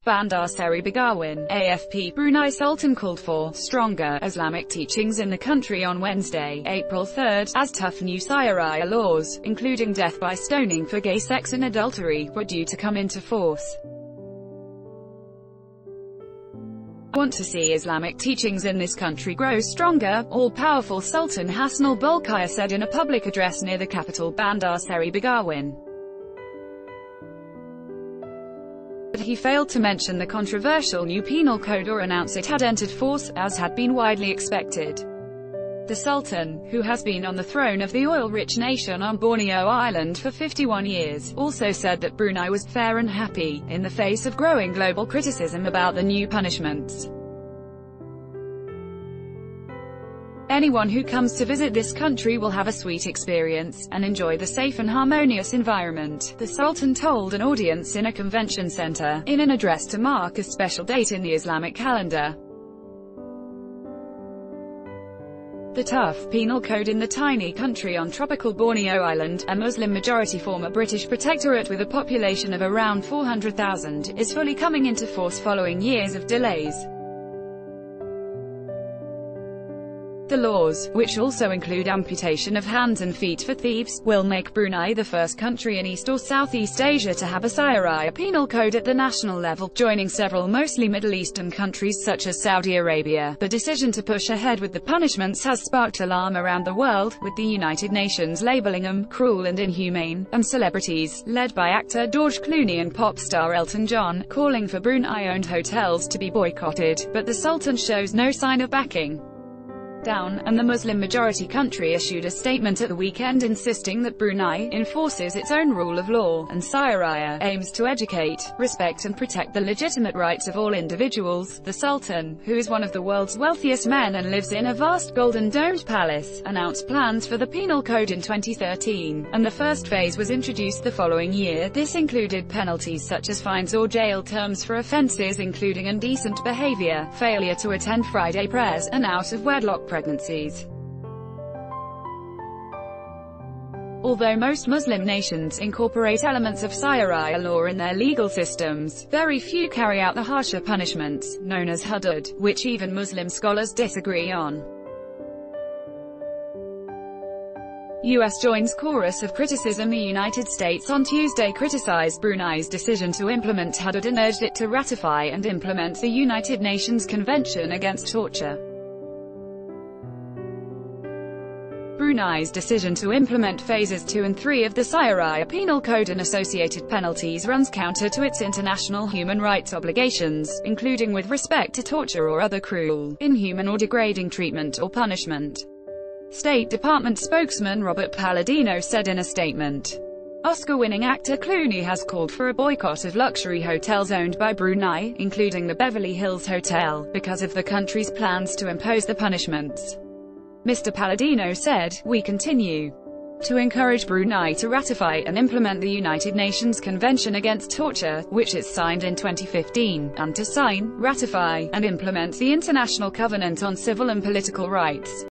Bandar Seri Begawan, AFP. Brunei Sultan called for stronger Islamic teachings in the country on Wednesday, April 3, as tough new syariah laws, including death by stoning for gay sex and adultery, were due to come into force. "I want to see Islamic teachings in this country grow stronger," all-powerful Sultan Hassan al-Bolkiah said in a public address near the capital Bandar Seri Begawan. But he failed to mention the controversial new penal code or announce it had entered force, as had been widely expected. The Sultan, who has been on the throne of the oil-rich nation on Borneo Island for 51 years, also said that Brunei was fair and happy, in the face of growing global criticism about the new punishments. "Anyone who comes to visit this country will have a sweet experience, and enjoy the safe and harmonious environment," the Sultan told an audience in a convention center, in an address to mark a special date in the Islamic calendar. The tough penal code in the tiny country on tropical Borneo Island, a Muslim-majority former British protectorate with a population of around 400,000, is fully coming into force following years of delays. The laws, which also include amputation of hands and feet for thieves, will make Brunei the first country in East or Southeast Asia to have a syariah penal code at the national level, joining several mostly Middle Eastern countries such as Saudi Arabia. The decision to push ahead with the punishments has sparked alarm around the world, with the United Nations labeling them cruel and inhumane, and celebrities, led by actor George Clooney and pop star Elton John, calling for Brunei-owned hotels to be boycotted. But the Sultan shows no sign of backing down, and the Muslim-majority country issued a statement at the weekend insisting that Brunei enforces its own rule of law, and syariah aims to educate, respect and protect the legitimate rights of all individuals. The Sultan, who is one of the world's wealthiest men and lives in a vast golden domed palace, announced plans for the penal code in 2013, and the first phase was introduced the following year. This included penalties such as fines or jail terms for offenses including indecent behavior, failure to attend Friday prayers, and out-of-wedlock pregnancies. Although most Muslim nations incorporate elements of syariah law in their legal systems, very few carry out the harsher punishments, known as hudud, which even Muslim scholars disagree on. U.S. joins chorus of criticism. The United States on Tuesday criticized Brunei's decision to implement hudud and urged it to ratify and implement the United Nations Convention Against Torture. Brunei's decision to implement phases 2 and 3 of the syariah penal code and associated penalties runs counter to its international human rights obligations, including with respect to torture or other cruel, inhuman or degrading treatment or punishment. State Department spokesman Robert Palladino said in a statement, "Oscar-winning actor Clooney has called for a boycott of luxury hotels owned by Brunei, including the Beverly Hills Hotel, because of the country's plans to impose the punishments." Mr. Palladino said, "We continue to encourage Brunei to ratify and implement the United Nations Convention Against Torture, which it signed in 2015, and to sign, ratify, and implement the International Covenant on Civil and Political Rights."